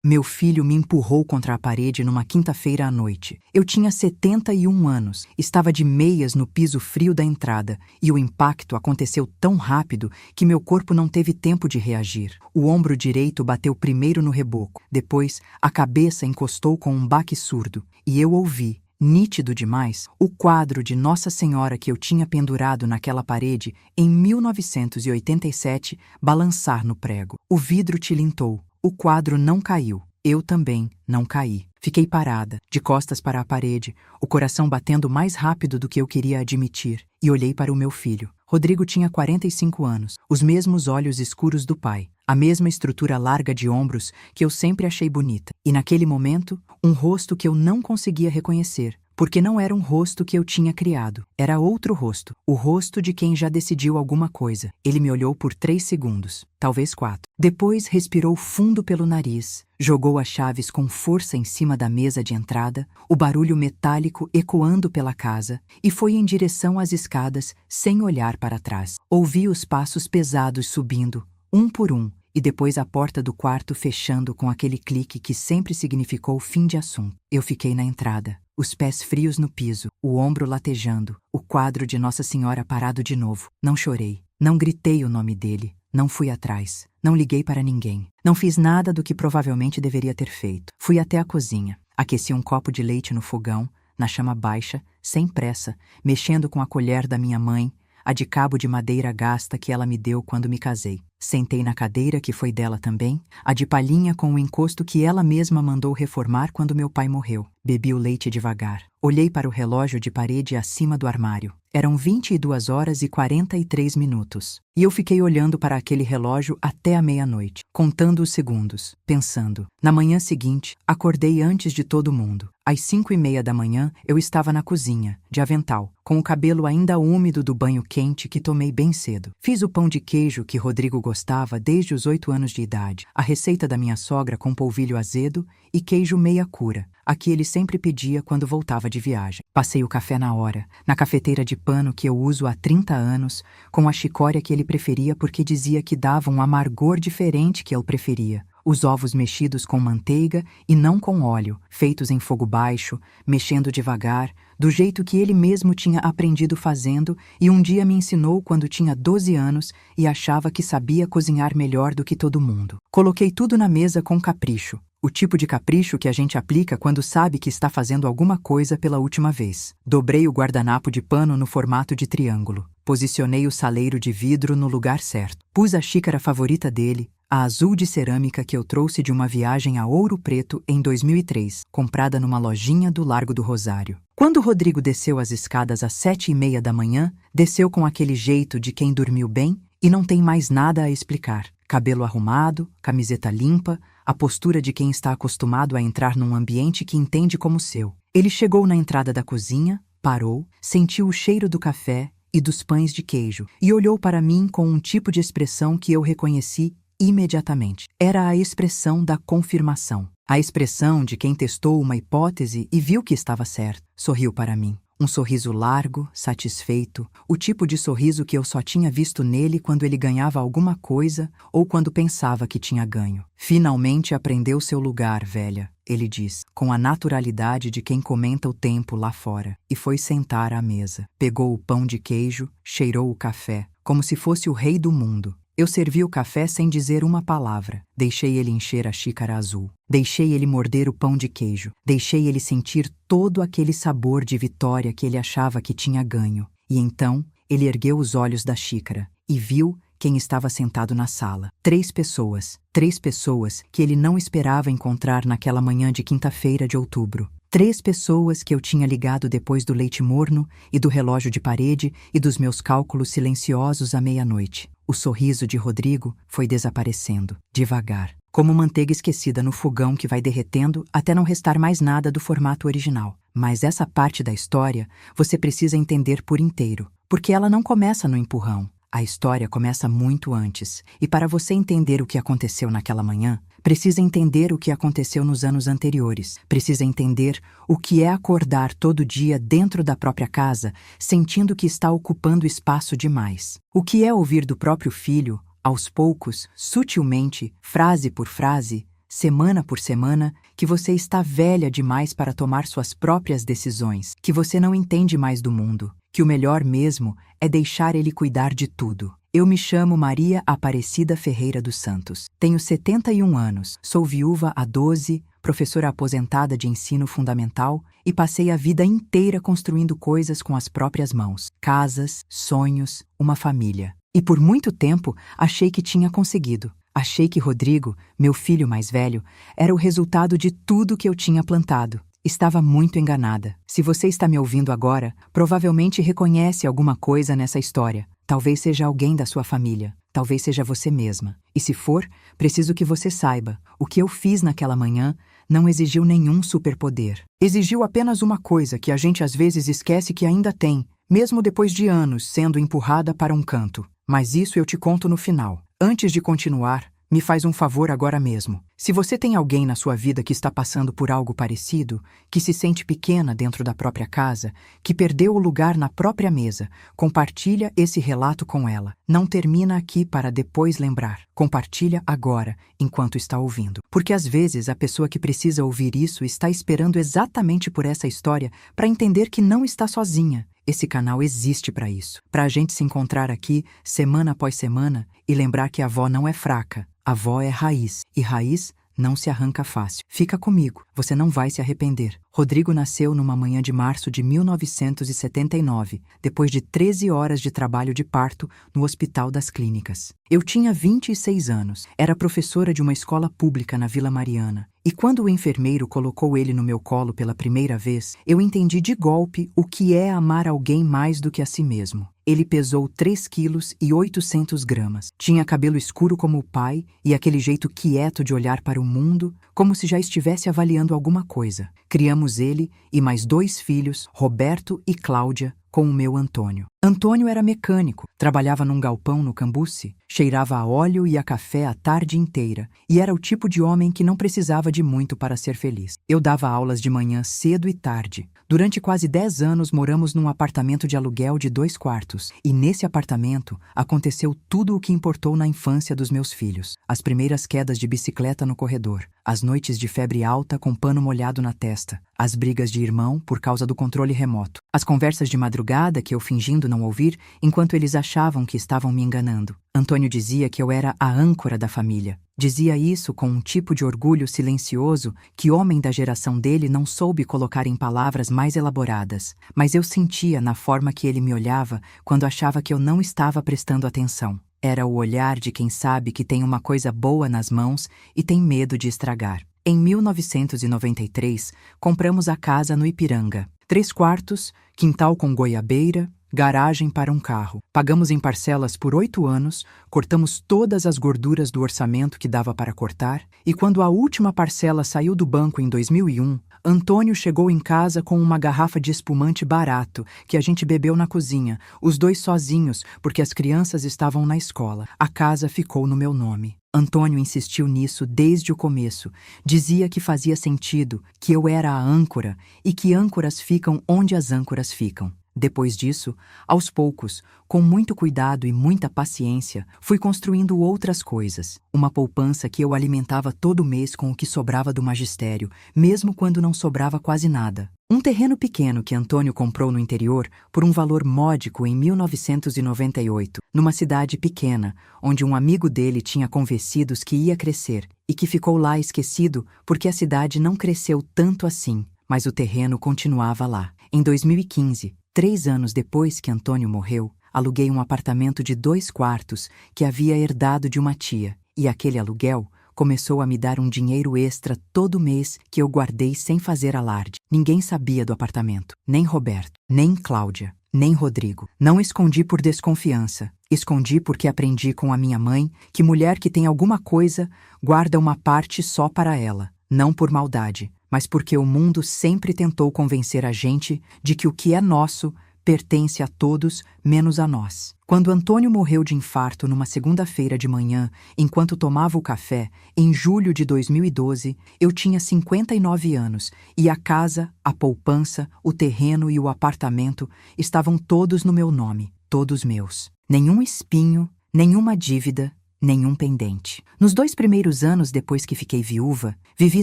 Meu filho me empurrou contra a parede numa quinta-feira à noite. Eu tinha 71 anos, estava de meias no piso frio da entrada, e o impacto aconteceu tão rápido que meu corpo não teve tempo de reagir. O ombro direito bateu primeiro no reboco, depois a cabeça encostou com um baque surdo, e eu ouvi, nítido demais, o quadro de Nossa Senhora que eu tinha pendurado naquela parede em 1987 balançar no prego. O vidro tilintou. O quadro não caiu. Eu também não caí. Fiquei parada, de costas para a parede, o coração batendo mais rápido do que eu queria admitir, e olhei para o meu filho. Rodrigo tinha 45 anos, os mesmos olhos escuros do pai, a mesma estrutura larga de ombros que eu sempre achei bonita. E naquele momento, um rosto que eu não conseguia reconhecer, porque não era um rosto que eu tinha criado. Era outro rosto, o rosto de quem já decidiu alguma coisa. Ele me olhou por 3 segundos, talvez 4. Depois respirou fundo pelo nariz, jogou as chaves com força em cima da mesa de entrada, o barulho metálico ecoando pela casa, e foi em direção às escadas, sem olhar para trás. Ouvi os passos pesados subindo, um por um, e depois a porta do quarto fechando com aquele clique que sempre significou fim de assunto. Eu fiquei na entrada, os pés frios no piso, o ombro latejando, o quadro de Nossa Senhora parado de novo. Não chorei, não gritei o nome dele, não fui atrás, não liguei para ninguém, não fiz nada do que provavelmente deveria ter feito. Fui até a cozinha, aqueci um copo de leite no fogão, na chama baixa, sem pressa, mexendo com a colher da minha mãe, a de cabo de madeira gasta que ela me deu quando me casei. Sentei na cadeira que foi dela também, a de palhinha com o encosto que ela mesma mandou reformar quando meu pai morreu. Bebi o leite devagar. Olhei para o relógio de parede acima do armário. Eram 22h43. E eu fiquei olhando para aquele relógio até a meia-noite, contando os segundos, pensando. Na manhã seguinte, acordei antes de todo mundo. Às 5h30 da manhã, eu estava na cozinha, de avental, com o cabelo ainda úmido do banho quente que tomei bem cedo. Fiz o pão de queijo que Rodrigo gostava desde os 8 anos de idade, a receita da minha sogra com polvilho azedo e queijo meia cura, a que ele sempre pedia quando voltava de viagem. Passei o café na hora, na cafeteira de pano que eu uso há 30 anos, com a chicória que ele preferia porque dizia que dava um amargor diferente que eu preferia. Os ovos mexidos com manteiga e não com óleo, feitos em fogo baixo, mexendo devagar, do jeito que ele mesmo tinha aprendido fazendo e um dia me ensinou quando tinha 12 anos e achava que sabia cozinhar melhor do que todo mundo. Coloquei tudo na mesa com capricho, o tipo de capricho que a gente aplica quando sabe que está fazendo alguma coisa pela última vez. Dobrei o guardanapo de pano no formato de triângulo. Posicionei o saleiro de vidro no lugar certo. Pus a xícara favorita dele, a azul de cerâmica que eu trouxe de uma viagem a Ouro Preto em 2003, comprada numa lojinha do Largo do Rosário. Quando Rodrigo desceu as escadas às 7h30 da manhã, desceu com aquele jeito de quem dormiu bem e não tem mais nada a explicar. Cabelo arrumado, camiseta limpa, a postura de quem está acostumado a entrar num ambiente que entende como seu. Ele chegou na entrada da cozinha, parou, sentiu o cheiro do café e dos pães de queijo e olhou para mim com um tipo de expressão que eu reconheci imediatamente. Era a expressão da confirmação. A expressão de quem testou uma hipótese e viu que estava certo. Sorriu para mim. Um sorriso largo, satisfeito, o tipo de sorriso que eu só tinha visto nele quando ele ganhava alguma coisa ou quando pensava que tinha ganho. Finalmente aprendeu seu lugar, velha, ele diz, com a naturalidade de quem comenta o tempo lá fora, e foi sentar à mesa. Pegou o pão de queijo, cheirou o café, como se fosse o rei do mundo. Eu servi o café sem dizer uma palavra. Deixei ele encher a xícara azul. Deixei ele morder o pão de queijo. Deixei ele sentir todo aquele sabor de vitória que ele achava que tinha ganho. E então, ele ergueu os olhos da xícara e viu quem estava sentado na sala. 3 pessoas. 3 pessoas que ele não esperava encontrar naquela manhã de quinta-feira de outubro. 3 pessoas que eu tinha ligado depois do leite morno e do relógio de parede e dos meus cálculos silenciosos à meia-noite. O sorriso de Rodrigo foi desaparecendo, devagar, como manteiga esquecida no fogão que vai derretendo até não restar mais nada do formato original. Mas essa parte da história você precisa entender por inteiro, porque ela não começa no empurrão. A história começa muito antes, e para você entender o que aconteceu naquela manhã, precisa entender o que aconteceu nos anos anteriores, precisa entender o que é acordar todo dia dentro da própria casa, sentindo que está ocupando espaço demais. O que é ouvir do próprio filho, aos poucos, sutilmente, frase por frase, semana por semana, que você está velha demais para tomar suas próprias decisões, que você não entende mais do mundo, que o melhor mesmo é deixar ele cuidar de tudo. Eu me chamo Maria Aparecida Ferreira dos Santos. Tenho 71 anos, sou viúva há 12, professora aposentada de ensino fundamental e passei a vida inteira construindo coisas com as próprias mãos. Casas, sonhos, uma família. E por muito tempo achei que tinha conseguido. Achei que Rodrigo, meu filho mais velho, era o resultado de tudo que eu tinha plantado. Estava muito enganada. Se você está me ouvindo agora, provavelmente reconhece alguma coisa nessa história. Talvez seja alguém da sua família. Talvez seja você mesma. E se for, preciso que você saiba, o que eu fiz naquela manhã não exigiu nenhum superpoder. Exigiu apenas uma coisa que a gente às vezes esquece que ainda tem, mesmo depois de anos sendo empurrada para um canto. Mas isso eu te conto no final. Antes de continuar, me faz um favor agora mesmo. Se você tem alguém na sua vida que está passando por algo parecido, que se sente pequena dentro da própria casa, que perdeu o lugar na própria mesa, compartilha esse relato com ela. Não termina aqui para depois lembrar. Compartilha agora, enquanto está ouvindo. Porque às vezes a pessoa que precisa ouvir isso está esperando exatamente por essa história para entender que não está sozinha. Esse canal existe para isso. Para a gente se encontrar aqui, semana após semana, e lembrar que a avó não é fraca. A avó é raiz, e raiz não se arranca fácil. Fica comigo, você não vai se arrepender. Rodrigo nasceu numa manhã de março de 1979, depois de 13 horas de trabalho de parto no Hospital das Clínicas. Eu tinha 26 anos, era professora de uma escola pública na Vila Mariana. E quando o enfermeiro colocou ele no meu colo pela primeira vez, eu entendi de golpe o que é amar alguém mais do que a si mesmo. Ele pesou 3 quilos e 800 gramas. Tinha cabelo escuro como o pai e aquele jeito quieto de olhar para o mundo, como se já estivesse avaliando alguma coisa. Criamos ele e mais 2 filhos, Roberto e Cláudia, com o meu Antônio. Antônio era mecânico, trabalhava num galpão no Cambuci, cheirava a óleo e a café a tarde inteira, e era o tipo de homem que não precisava de muito para ser feliz. Eu dava aulas de manhã cedo e tarde. Durante quase 10 anos moramos num apartamento de aluguel de 2 quartos, e nesse apartamento aconteceu tudo o que importou na infância dos meus filhos. As primeiras quedas de bicicleta no corredor, as noites de febre alta com pano molhado na testa, as brigas de irmão por causa do controle remoto, as conversas de madrugada que eu fingindo não ouvir enquanto eles achavam que estavam me enganando. Antônio dizia que eu era a âncora da família. Dizia isso com um tipo de orgulho silencioso que homem da geração dele não soube colocar em palavras mais elaboradas, mas eu sentia na forma que ele me olhava quando achava que eu não estava prestando atenção. Era o olhar de quem sabe que tem uma coisa boa nas mãos e tem medo de estragar. Em 1993, compramos a casa no Ipiranga. 3 quartos, quintal com goiabeira, garagem para um carro. Pagamos em parcelas por 8 anos, cortamos todas as gorduras do orçamento que dava para cortar, e quando a última parcela saiu do banco em 2001, Antônio chegou em casa com uma garrafa de espumante barato que a gente bebeu na cozinha, os 2 sozinhos, porque as crianças estavam na escola. A casa ficou no meu nome. Antônio insistiu nisso desde o começo. Dizia que fazia sentido, que eu era a âncora e que âncoras ficam onde as âncoras ficam. Depois disso, aos poucos, com muito cuidado e muita paciência, fui construindo outras coisas. Uma poupança que eu alimentava todo mês com o que sobrava do magistério, mesmo quando não sobrava quase nada. Um terreno pequeno que Antônio comprou no interior por um valor módico em 1998, numa cidade pequena, onde um amigo dele tinha convencidos que ia crescer e que ficou lá esquecido porque a cidade não cresceu tanto assim, mas o terreno continuava lá. Em 2015, 3 anos depois que Antônio morreu, aluguei um apartamento de 2 quartos que havia herdado de uma tia, e aquele aluguel começou a me dar um dinheiro extra todo mês que eu guardei sem fazer alarde. Ninguém sabia do apartamento, nem Roberto, nem Cláudia, nem Rodrigo. Não escondi por desconfiança, escondi porque aprendi com a minha mãe que mulher que tem alguma coisa guarda uma parte só para ela, não por maldade, mas porque o mundo sempre tentou convencer a gente de que o que é nosso pertence a todos, menos a nós. Quando Antônio morreu de infarto numa segunda-feira de manhã, enquanto tomava o café, em julho de 2012, eu tinha 59 anos e a casa, a poupança, o terreno e o apartamento estavam todos no meu nome, todos meus. Nenhum espinho, nenhuma dívida, nenhum pendente. Nos 2 primeiros anos depois que fiquei viúva, vivi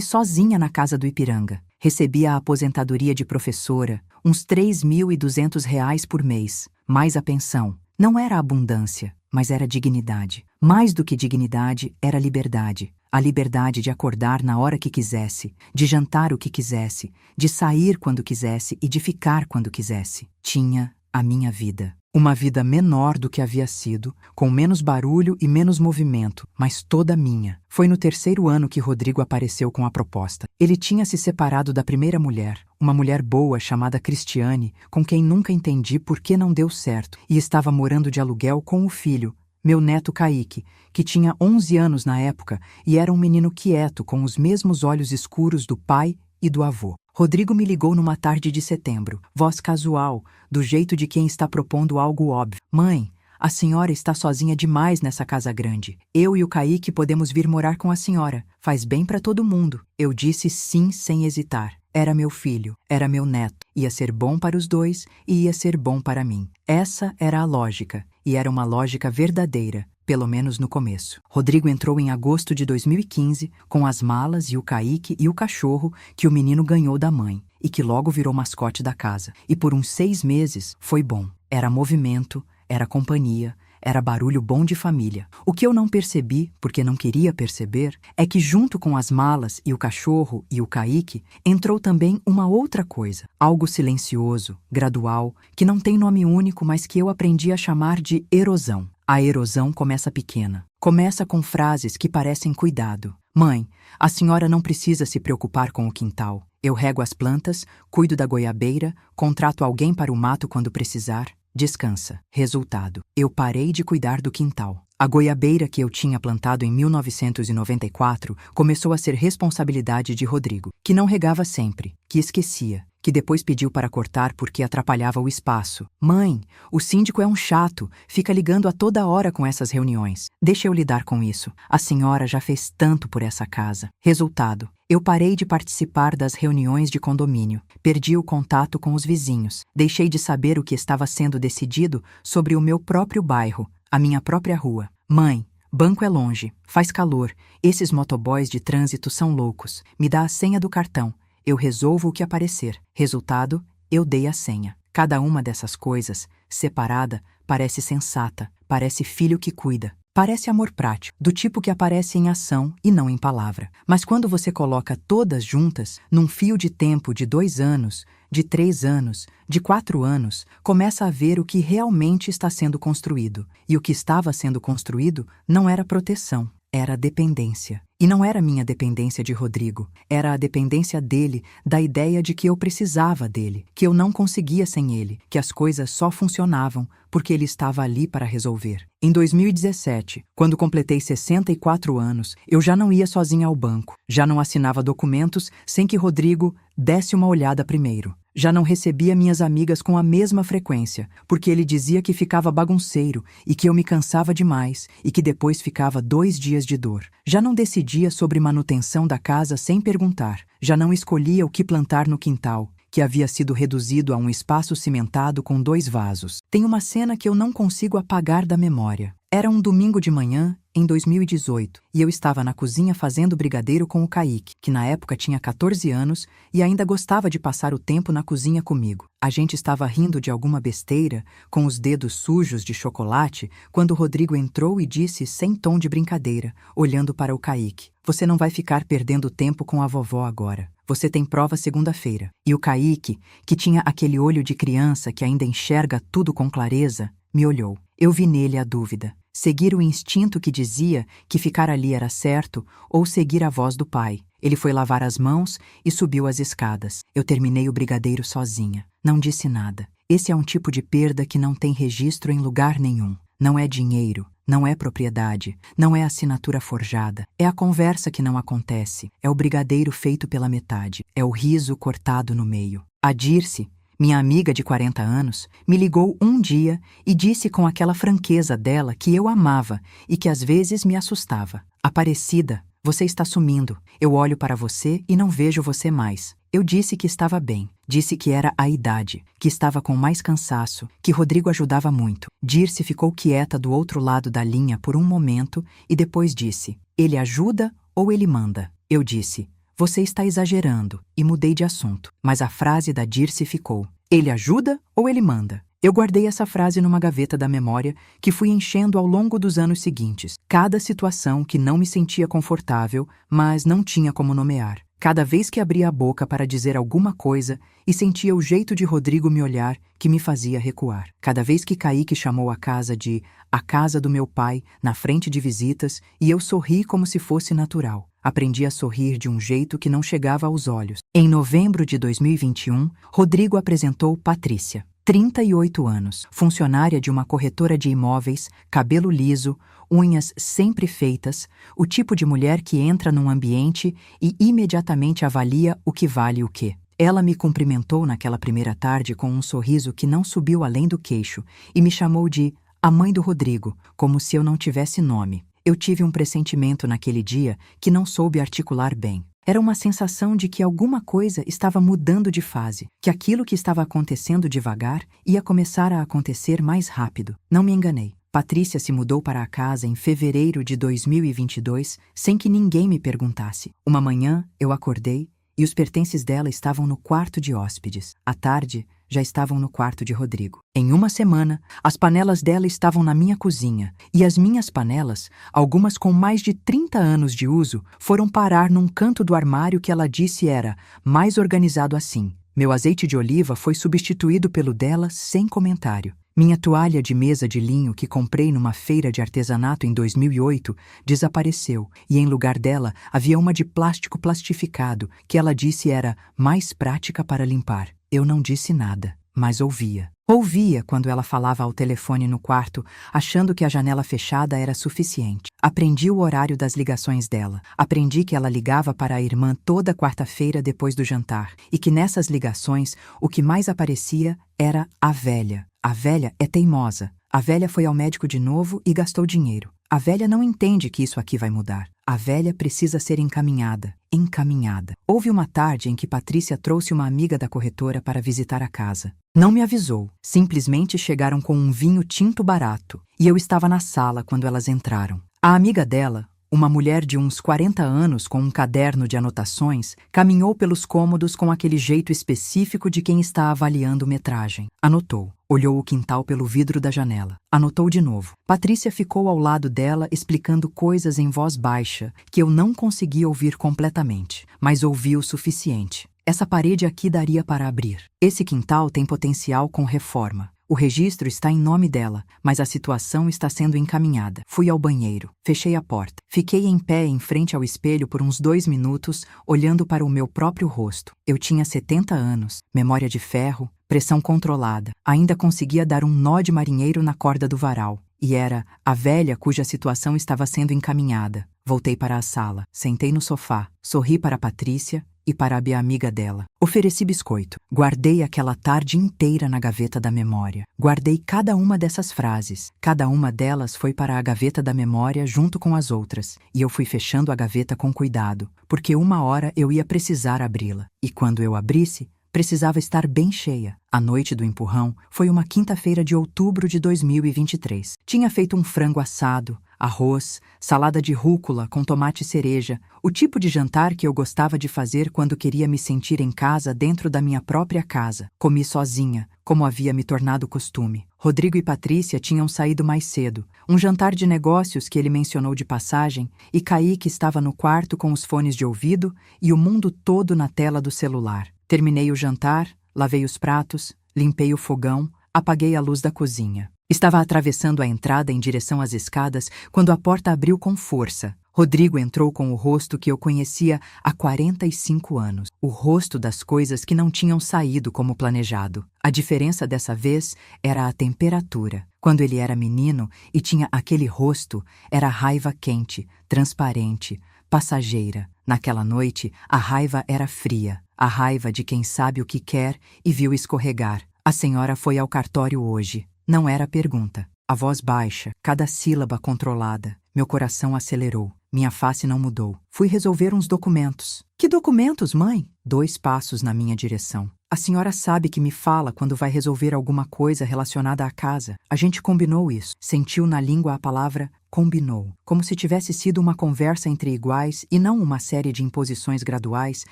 sozinha na casa do Ipiranga. Recebia a aposentadoria de professora, uns R$ 3.200 por mês, mais a pensão. Não era abundância, mas era dignidade. Mais do que dignidade, era liberdade. A liberdade de acordar na hora que quisesse, de jantar o que quisesse, de sair quando quisesse e de ficar quando quisesse. Tinha a minha vida. Uma vida menor do que havia sido, com menos barulho e menos movimento, mas toda minha. Foi no 3º ano que Rodrigo apareceu com a proposta. Ele tinha se separado da primeira mulher, uma mulher boa chamada Cristiane, com quem nunca entendi por que não deu certo, e estava morando de aluguel com o filho, meu neto Kaique, que tinha 11 anos na época e era um menino quieto, com os mesmos olhos escuros do pai e do avô. Rodrigo me ligou numa tarde de setembro, voz casual, do jeito de quem está propondo algo óbvio. Mãe, a senhora está sozinha demais nessa casa grande. Eu e o Kaique podemos vir morar com a senhora. Faz bem para todo mundo. Eu disse sim sem hesitar. Era meu filho, era meu neto. Ia ser bom para os dois e ia ser bom para mim. Essa era a lógica, e era uma lógica verdadeira. Pelo menos no começo. Rodrigo entrou em agosto de 2015 com as malas e o Kaique e o cachorro que o menino ganhou da mãe e que logo virou mascote da casa. E por uns 6 meses foi bom. Era movimento, era companhia, era barulho bom de família. O que eu não percebi, porque não queria perceber, é que junto com as malas e o cachorro e o Kaique, entrou também uma outra coisa. Algo silencioso, gradual, que não tem nome único, mas que eu aprendi a chamar de erosão. A erosão começa pequena. Começa com frases que parecem cuidado. Mãe, a senhora não precisa se preocupar com o quintal. Eu rego as plantas, cuido da goiabeira, contrato alguém para o mato quando precisar. Descansa. Resultado. Eu parei de cuidar do quintal. A goiabeira que eu tinha plantado em 1994 começou a ser responsabilidade de Rodrigo, que não regava sempre, que esquecia, que depois pediu para cortar porque atrapalhava o espaço. Mãe, o síndico é um chato, fica ligando a toda hora com essas reuniões. Deixa eu lidar com isso. A senhora já fez tanto por essa casa. Resultado. Eu parei de participar das reuniões de condomínio, perdi o contato com os vizinhos, deixei de saber o que estava sendo decidido sobre o meu próprio bairro, a minha própria rua. Mãe, banco é longe, faz calor, esses motoboys de trânsito são loucos, me dá a senha do cartão, eu resolvo o que aparecer. Resultado, eu dei a senha. Cada uma dessas coisas, separada, parece sensata, parece filho que cuida. Parece amor prático, do tipo que aparece em ação e não em palavra. Mas quando você coloca todas juntas, num fio de tempo de 2 anos, de 3 anos, de 4 anos, começa a ver o que realmente está sendo construído. E o que estava sendo construído não era proteção, era dependência. E não era minha dependência de Rodrigo, era a dependência dele, da ideia de que eu precisava dele, que eu não conseguia sem ele, que as coisas só funcionavam porque ele estava ali para resolver. Em 2017, quando completei 64 anos, eu já não ia sozinha ao banco, já não assinava documentos sem que Rodrigo desse uma olhada primeiro. Já não recebia minhas amigas com a mesma frequência, porque ele dizia que ficava bagunceiro e que eu me cansava demais e que depois ficava 2 dias de dor. Já não decidia sobre manutenção da casa sem perguntar. Já não escolhia o que plantar no quintal, que havia sido reduzido a um espaço cimentado com 2 vasos. Tem uma cena que eu não consigo apagar da memória. Era um domingo de manhã, em 2018, e eu estava na cozinha fazendo brigadeiro com o Kaique, que na época tinha 14 anos e ainda gostava de passar o tempo na cozinha comigo. A gente estava rindo de alguma besteira, com os dedos sujos de chocolate, quando Rodrigo entrou e disse sem tom de brincadeira, olhando para o Kaique: "Você não vai ficar perdendo tempo com a vovó agora. Você tem prova segunda-feira." E o Kaique, que tinha aquele olho de criança que ainda enxerga tudo com clareza, me olhou. Eu vi nele a dúvida. Seguir o instinto que dizia que ficar ali era certo ou seguir a voz do pai. Ele foi lavar as mãos e subiu as escadas. Eu terminei o brigadeiro sozinha. Não disse nada. Esse é um tipo de perda que não tem registro em lugar nenhum. Não é dinheiro, não é propriedade, não é assinatura forjada. É a conversa que não acontece. É o brigadeiro feito pela metade. É o riso cortado no meio. A Dirce, minha amiga de 40 anos, me ligou um dia e disse com aquela franqueza dela que eu amava e que às vezes me assustava: "Aparecida, você está sumindo. Eu olho para você e não vejo você mais." Eu disse que estava bem. Disse que era a idade, que estava com mais cansaço, que Rodrigo ajudava muito. Dirce ficou quieta do outro lado da linha por um momento e depois disse: ele ajuda ou ele manda? Eu disse: você está exagerando, e mudei de assunto. Mas a frase da Dirce ficou: ele ajuda ou ele manda? Eu guardei essa frase numa gaveta da memória que fui enchendo ao longo dos anos seguintes. Cada situação que não me sentia confortável, mas não tinha como nomear. Cada vez que abria a boca para dizer alguma coisa e sentia o jeito de Rodrigo me olhar que me fazia recuar. Cada vez que Kaique chamou a casa de a casa do meu pai na frente de visitas e eu sorri como se fosse natural. Aprendi a sorrir de um jeito que não chegava aos olhos. Em novembro de 2021, Rodrigo apresentou Patrícia. 38 anos, funcionária de uma corretora de imóveis, cabelo liso, unhas sempre feitas, o tipo de mulher que entra num ambiente e imediatamente avalia o que vale o quê. Ela me cumprimentou naquela primeira tarde com um sorriso que não subiu além do queixo e me chamou de a mãe do Rodrigo, como se eu não tivesse nome. Eu tive um pressentimento naquele dia que não soube articular bem. Era uma sensação de que alguma coisa estava mudando de fase, que aquilo que estava acontecendo devagar ia começar a acontecer mais rápido. Não me enganei. Patrícia se mudou para a casa em fevereiro de 2022 sem que ninguém me perguntasse. Uma manhã, eu acordei e os pertences dela estavam no quarto de hóspedes. À tarde, já estavam no quarto de Rodrigo. Em uma semana, as panelas dela estavam na minha cozinha e as minhas panelas, algumas com mais de 30 anos de uso, foram parar num canto do armário que ela disse era mais organizado assim. Meu azeite de oliva foi substituído pelo dela sem comentário. Minha toalha de mesa de linho que comprei numa feira de artesanato em 2008 desapareceu e em lugar dela havia uma de plástico plastificado que ela disse era mais prática para limpar. Eu não disse nada, mas ouvia. Ouvia quando ela falava ao telefone no quarto, achando que a janela fechada era suficiente. Aprendi o horário das ligações dela. Aprendi que ela ligava para a irmã toda quarta-feira depois do jantar e que nessas ligações o que mais aparecia era a velha. A velha é teimosa. A velha foi ao médico de novo e gastou dinheiro. A velha não entende que isso aqui vai mudar. A velha precisa ser encaminhada. Encaminhada. Houve uma tarde em que Patrícia trouxe uma amiga da corretora para visitar a casa. Não me avisou. Simplesmente chegaram com um vinho tinto barato. E eu estava na sala quando elas entraram. A amiga dela, uma mulher de uns 40 anos com um caderno de anotações, caminhou pelos cômodos com aquele jeito específico de quem está avaliando metragem. Anotou. Olhou o quintal pelo vidro da janela. Anotou de novo. Patrícia ficou ao lado dela explicando coisas em voz baixa que eu não conseguia ouvir completamente, mas ouvi o suficiente. Essa parede aqui daria para abrir. Esse quintal tem potencial com reforma. O registro está em nome dela, mas a situação está sendo encaminhada. Fui ao banheiro, fechei a porta. Fiquei em pé em frente ao espelho por uns 2 minutos, olhando para o meu próprio rosto. Eu tinha 70 anos, memória de ferro, pressão controlada. Ainda conseguia dar um nó de marinheiro na corda do varal. E era a velha cuja situação estava sendo encaminhada. Voltei para a sala, sentei no sofá, sorri para Patrícia e para a amiga dela. Ofereci biscoito. Guardei aquela tarde inteira na gaveta da memória. Guardei cada uma dessas frases. Cada uma delas foi para a gaveta da memória junto com as outras. E eu fui fechando a gaveta com cuidado, porque uma hora eu ia precisar abri-la. E quando eu abrisse, precisava estar bem cheia. A noite do empurrão foi uma quinta-feira de outubro de 2023. Tinha feito um frango assado, arroz, salada de rúcula com tomate cereja, o tipo de jantar que eu gostava de fazer quando queria me sentir em casa dentro da minha própria casa. Comi sozinha, como havia me tornado costume. Rodrigo e Patrícia tinham saído mais cedo. Um jantar de negócios que ele mencionou de passagem, e Kaique estava no quarto com os fones de ouvido e o mundo todo na tela do celular. Terminei o jantar, lavei os pratos, limpei o fogão, apaguei a luz da cozinha. Estava atravessando a entrada em direção às escadas quando a porta abriu com força. Rodrigo entrou com o rosto que eu conhecia há 45 anos. O rosto das coisas que não tinham saído como planejado. A diferença dessa vez era a temperatura. Quando ele era menino e tinha aquele rosto, era raiva quente, transparente, passageira. Naquela noite, a raiva era fria. A raiva de quem sabe o que quer e viu escorregar. A senhora foi ao cartório hoje. Não era pergunta. A voz baixa, cada sílaba controlada. Meu coração acelerou. Minha face não mudou. Fui resolver uns documentos. Que documentos, mãe? 2 passos na minha direção. A senhora sabe que me fala quando vai resolver alguma coisa relacionada à casa. A gente combinou isso. Sentiu na língua a palavra combinou, como se tivesse sido uma conversa entre iguais e não uma série de imposições graduais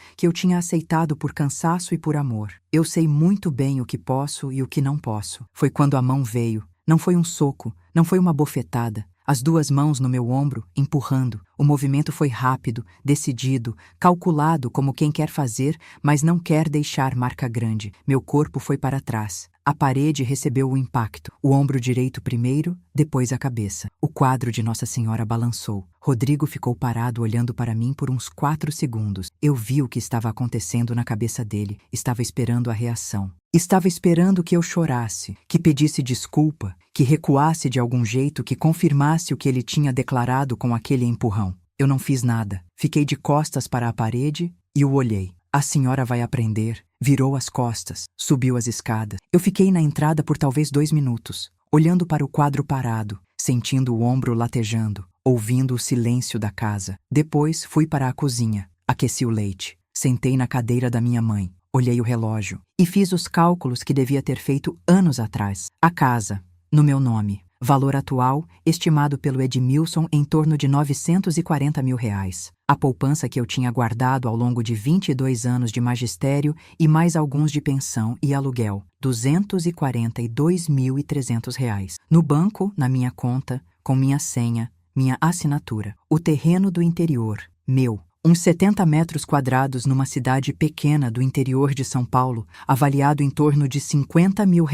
que eu tinha aceitado por cansaço e por amor. Eu sei muito bem o que posso e o que não posso. Foi quando a mão veio. Não foi um soco, não foi uma bofetada. As 2 mãos no meu ombro, empurrando. O movimento foi rápido, decidido, calculado como quem quer fazer, mas não quer deixar marca grande. Meu corpo foi para trás. A parede recebeu o impacto. O ombro direito primeiro, depois a cabeça. O quadro de Nossa Senhora balançou. Rodrigo ficou parado olhando para mim por uns 4 segundos. Eu vi o que estava acontecendo na cabeça dele. Estava esperando a reação. Estava esperando que eu chorasse, que pedisse desculpa, que recuasse de algum jeito, que confirmasse o que ele tinha declarado com aquele empurrão. Eu não fiz nada. Fiquei de costas para a parede e o olhei. A senhora vai aprender. Virou as costas, subiu as escadas. Eu fiquei na entrada por talvez 2 minutos, olhando para o quadro parado, sentindo o ombro latejando, ouvindo o silêncio da casa. Depois fui para a cozinha, aqueci o leite, sentei na cadeira da minha mãe, olhei o relógio e fiz os cálculos que devia ter feito anos atrás. A casa, no meu nome. Valor atual, estimado pelo Edmilson em torno de R$940 mil. A poupança que eu tinha guardado ao longo de 22 anos de magistério e mais alguns de pensão e aluguel, R$242.300. No banco, na minha conta, com minha senha, minha assinatura. O terreno do interior, meu. Uns 70 metros quadrados numa cidade pequena do interior de São Paulo, avaliado em torno de R$50 mil.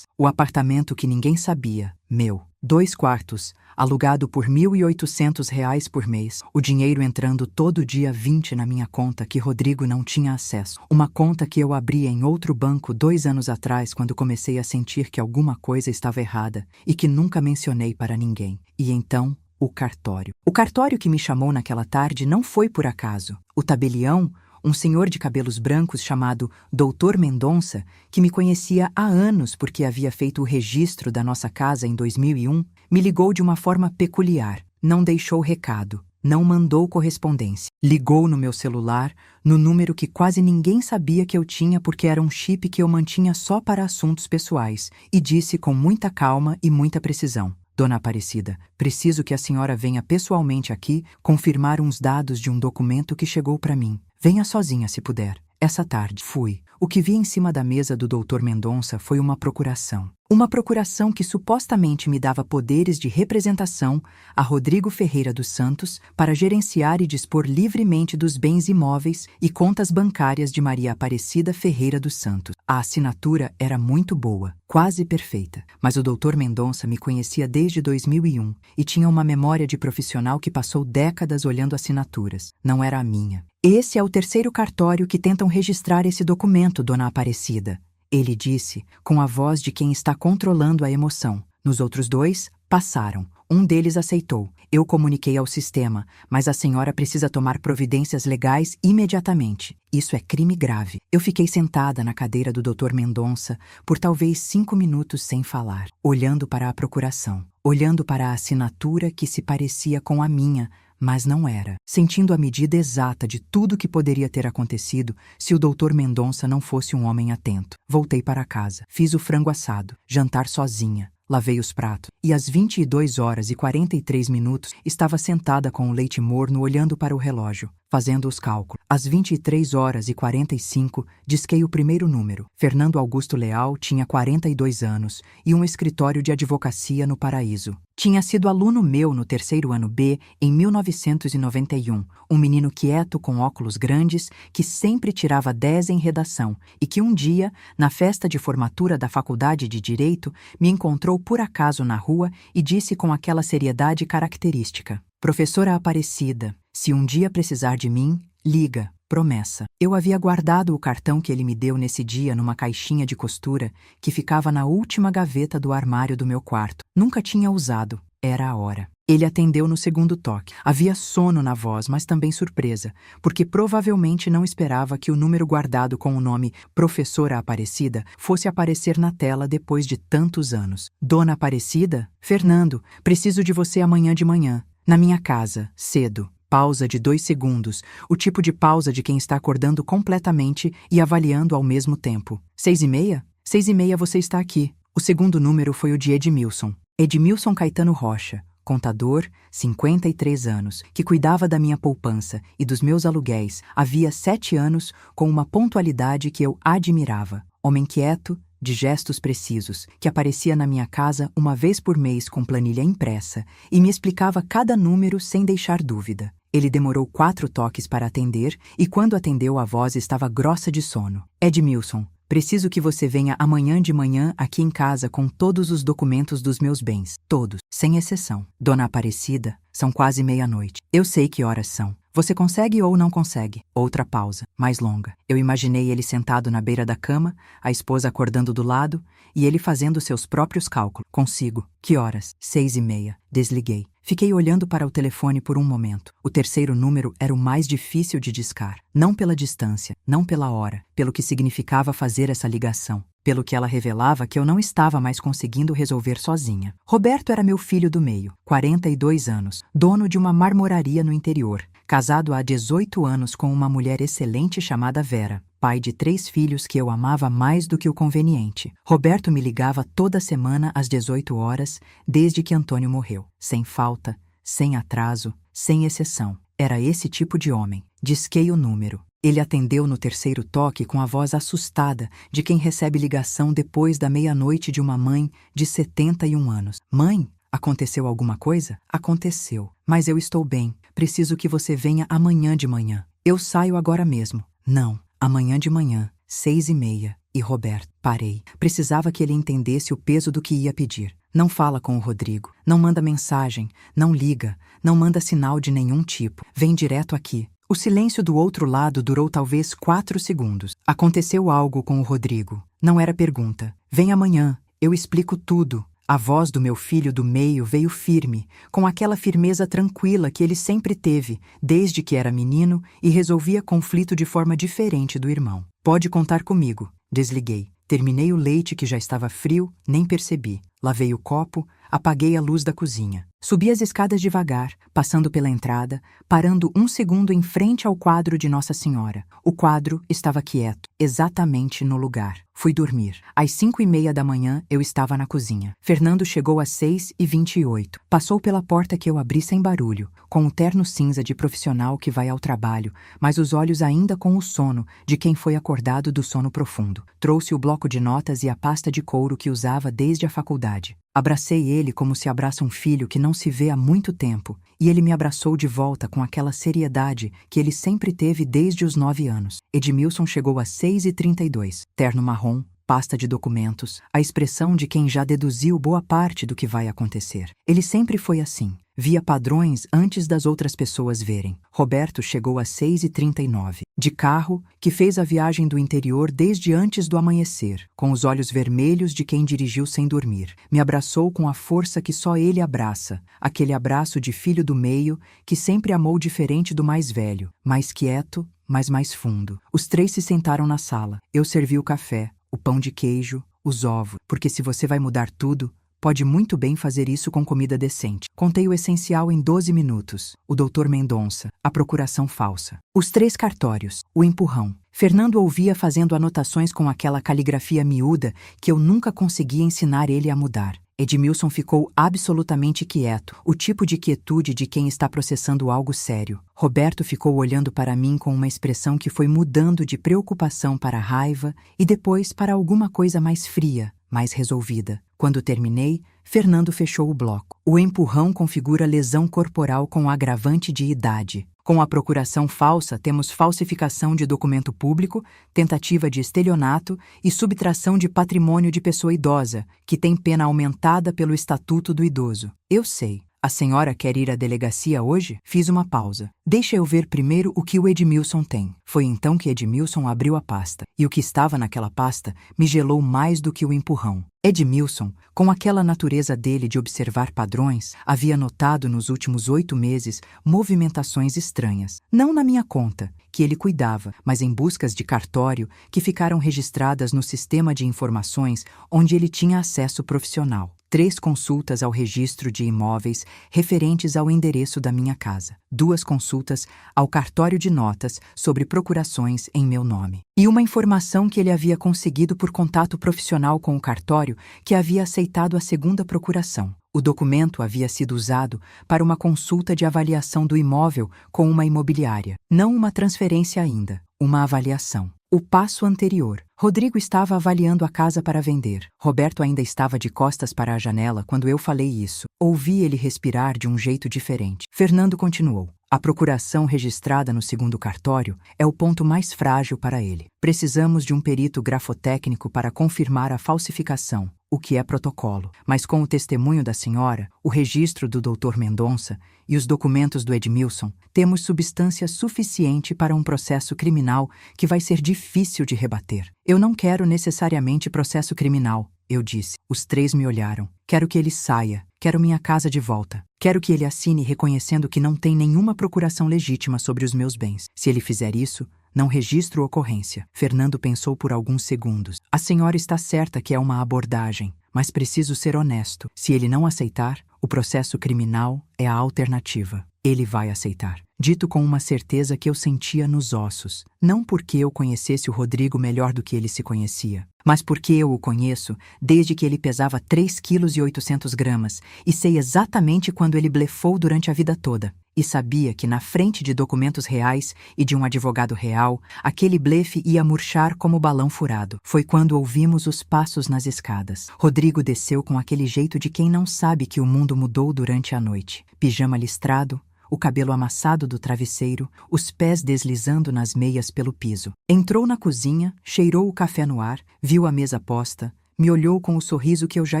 O apartamento que ninguém sabia, meu. 2 quartos, alugado por R$1.800 por mês. O dinheiro entrando todo dia 20 na minha conta que Rodrigo não tinha acesso. Uma conta que eu abri em outro banco 2 anos atrás quando comecei a sentir que alguma coisa estava errada e que nunca mencionei para ninguém. E então, o cartório. O cartório que me chamou naquela tarde não foi por acaso. O tabelião, um senhor de cabelos brancos chamado Dr. Mendonça, que me conhecia há anos porque havia feito o registro da nossa casa em 2001, me ligou de uma forma peculiar. Não deixou recado, não mandou correspondência. Ligou no meu celular, no número que quase ninguém sabia que eu tinha porque era um chip que eu mantinha só para assuntos pessoais, e disse com muita calma e muita precisão: Dona Aparecida, preciso que a senhora venha pessoalmente aqui confirmar uns dados de um documento que chegou para mim. Venha sozinha se puder. Essa tarde fui. O que vi em cima da mesa do Dr. Mendonça foi uma procuração. Uma procuração que supostamente me dava poderes de representação a Rodrigo Ferreira dos Santos para gerenciar e dispor livremente dos bens imóveis e contas bancárias de Maria Aparecida Ferreira dos Santos. A assinatura era muito boa, quase perfeita, mas o Dr. Mendonça me conhecia desde 2001 e tinha uma memória de profissional que passou décadas olhando assinaturas. Não era a minha. Esse é o 3º cartório que tentam registrar esse documento, Dona Aparecida. Ele disse, com a voz de quem está controlando a emoção. Nos outros 2, passaram. Um deles aceitou. Eu comuniquei ao sistema, mas a senhora precisa tomar providências legais imediatamente. Isso é crime grave. Eu fiquei sentada na cadeira do Dr. Mendonça por talvez 5 minutos sem falar, olhando para a procuração, olhando para a assinatura que se parecia com a minha, mas não era, sentindo a medida exata de tudo que poderia ter acontecido se o Dr. Mendonça não fosse um homem atento. Voltei para casa, fiz o frango assado, jantar sozinha, lavei os pratos, e às 22h43 estava sentada com o leite morno olhando para o relógio, fazendo os cálculos. Às 23h45, disquei o primeiro número. Fernando Augusto Leal tinha 42 anos e um escritório de advocacia no Paraíso. Tinha sido aluno meu no 3º ano B em 1991, um menino quieto com óculos grandes que sempre tirava 10 em redação e que um dia, na festa de formatura da Faculdade de Direito, me encontrou por acaso na rua e disse com aquela seriedade característica: Professora Aparecida, se um dia precisar de mim, liga. Promessa. Eu havia guardado o cartão que ele me deu nesse dia numa caixinha de costura que ficava na última gaveta do armário do meu quarto. Nunca tinha usado. Era a hora. Ele atendeu no 2º toque. Havia sono na voz, mas também surpresa, porque provavelmente não esperava que o número guardado com o nome Professora Aparecida fosse aparecer na tela depois de tantos anos. Dona Aparecida? Fernando, preciso de você amanhã de manhã. Na minha casa, cedo. Pausa de 2 segundos, o tipo de pausa de quem está acordando completamente e avaliando ao mesmo tempo. 6h30? 6h30 você está aqui. O segundo número foi o de Edmilson. Edmilson Caetano Rocha, contador, 53 anos, que cuidava da minha poupança e dos meus aluguéis havia 7 anos com uma pontualidade que eu admirava. Homem quieto, de gestos precisos, que aparecia na minha casa uma vez por mês com planilha impressa e me explicava cada número sem deixar dúvida. Ele demorou 4 toques para atender e quando atendeu a voz estava grossa de sono. Edmilson, preciso que você venha amanhã de manhã aqui em casa com todos os documentos dos meus bens. Todos, sem exceção. Dona Aparecida, são quase meia-noite. Eu sei que horas são. Você consegue ou não consegue? Outra pausa, mais longa. Eu imaginei ele sentado na beira da cama, a esposa acordando do lado e ele fazendo seus próprios cálculos. Consigo. Que horas? 6h30. Desliguei. Fiquei olhando para o telefone por um momento. O terceiro número era o mais difícil de discar. Não pela distância, não pela hora, pelo que significava fazer essa ligação. Pelo que ela revelava que eu não estava mais conseguindo resolver sozinha. Roberto era meu filho do meio, 42 anos, dono de uma marmoraria no interior, casado há 18 anos com uma mulher excelente chamada Vera, pai de 3 filhos que eu amava mais do que o conveniente. Roberto me ligava toda semana às 18 horas, desde que Antônio morreu. Sem falta, sem atraso, sem exceção. Era esse tipo de homem. Disquei o número. Ele atendeu no terceiro toque com a voz assustada de quem recebe ligação depois da meia-noite de uma mãe de 71 anos. Mãe, aconteceu alguma coisa? Aconteceu. Mas eu estou bem. Preciso que você venha amanhã de manhã. Eu saio agora mesmo. Não, amanhã de manhã, 6h30. E Roberto, parei. Precisava que ele entendesse o peso do que ia pedir. Não fala com o Rodrigo. Não manda mensagem. Não liga. Não manda sinal de nenhum tipo. Vem direto aqui. O silêncio do outro lado durou talvez 4 segundos. Aconteceu algo com o Rodrigo. Não era pergunta. Vem amanhã, eu explico tudo. A voz do meu filho do meio veio firme, com aquela firmeza tranquila que ele sempre teve, desde que era menino e resolvia conflito de forma diferente do irmão. Pode contar comigo. Desliguei. Terminei o leite que já estava frio, nem percebi. Lavei o copo, apaguei a luz da cozinha. Subi as escadas devagar, passando pela entrada, parando 1 segundo em frente ao quadro de Nossa Senhora. O quadro estava quieto, exatamente no lugar. Fui dormir. Às 5h30 da manhã, eu estava na cozinha. Fernando chegou às 6h28. Passou pela porta que eu abri sem barulho, com um terno cinza de profissional que vai ao trabalho, mas os olhos ainda com o sono de quem foi acordado do sono profundo. Trouxe o bloco de notas e a pasta de couro que usava desde a faculdade. Abracei ele como se abraça um filho que não se vê há muito tempo, e ele me abraçou de volta com aquela seriedade que ele sempre teve desde os 9 anos. Edmilson chegou às 6h32, terno marrom, pasta de documentos, a expressão de quem já deduziu boa parte do que vai acontecer. Ele sempre foi assim. Via padrões antes das outras pessoas verem. Roberto chegou às 6h39, de carro, que fez a viagem do interior desde antes do amanhecer, com os olhos vermelhos de quem dirigiu sem dormir. Me abraçou com a força que só ele abraça, aquele abraço de filho do meio que sempre amou diferente do mais velho, mais quieto, mas mais fundo. Os 3 se sentaram na sala. Eu servi o café, o pão de queijo, os ovos, porque se você vai mudar tudo, pode muito bem fazer isso com comida decente. Contei o essencial em 12 minutos. O Dr. Mendonça, a procuração falsa. Os 3 cartórios, o empurrão. Fernando ouvia fazendo anotações com aquela caligrafia miúda que eu nunca conseguia ensinar ele a mudar. Edmilson ficou absolutamente quieto, o tipo de quietude de quem está processando algo sério. Roberto ficou olhando para mim com uma expressão que foi mudando de preocupação para raiva e depois para alguma coisa mais fria, mais resolvida. Quando terminei, Fernando fechou o bloco. O empurrão configura lesão corporal com agravante de idade. Com a procuração falsa, temos falsificação de documento público, tentativa de estelionato e subtração de patrimônio de pessoa idosa, que tem pena aumentada pelo Estatuto do Idoso. Eu sei. A senhora quer ir à delegacia hoje? Fiz uma pausa. Deixa eu ver primeiro o que o Edmilson tem. Foi então que Edmilson abriu a pasta, e o que estava naquela pasta me gelou mais do que o empurrão. Edmilson, com aquela natureza dele de observar padrões, havia notado nos últimos 8 meses movimentações estranhas. Não na minha conta, que ele cuidava, mas em buscas de cartório que ficaram registradas no sistema de informações onde ele tinha acesso profissional. 3 consultas ao registro de imóveis referentes ao endereço da minha casa, 2 consultas ao cartório de notas sobre procurações em meu nome, e uma informação que ele havia conseguido por contato profissional com o cartório que havia aceitado a segunda procuração. O documento havia sido usado para uma consulta de avaliação do imóvel com uma imobiliária, não uma transferência ainda, uma avaliação. O passo anterior. Rodrigo estava avaliando a casa para vender. Roberto ainda estava de costas para a janela quando eu falei isso. Ouvi ele respirar de um jeito diferente. Fernando continuou. A procuração registrada no segundo cartório é o ponto mais frágil para ele. Precisamos de um perito grafotécnico para confirmar a falsificação, o que é protocolo. Mas com o testemunho da senhora, o registro do Dr. Mendonça e os documentos do Edmilson, temos substância suficiente para um processo criminal que vai ser difícil de rebater. Eu não quero necessariamente processo criminal, eu disse. Os 3 me olharam. Quero que ele saia. Quero minha casa de volta. Quero que ele assine reconhecendo que não tem nenhuma procuração legítima sobre os meus bens. Se ele fizer isso, não registro ocorrência. Fernando pensou por alguns segundos. A senhora está certa que é uma abordagem, mas preciso ser honesto. Se ele não aceitar, o processo criminal é a alternativa. Ele vai aceitar. Dito com uma certeza que eu sentia nos ossos. Não porque eu conhecesse o Rodrigo melhor do que ele se conhecia, mas porque eu o conheço desde que ele pesava 3,8 kg e sei exatamente quando ele blefou durante a vida toda. E sabia que na frente de documentos reais e de um advogado real, aquele blefe ia murchar como balão furado. Foi quando ouvimos os passos nas escadas. Rodrigo desceu com aquele jeito de quem não sabe que o mundo mudou durante a noite. Pijama listrado, o cabelo amassado do travesseiro, os pés deslizando nas meias pelo piso. Entrou na cozinha, cheirou o café no ar, viu a mesa posta, me olhou com o sorriso que eu já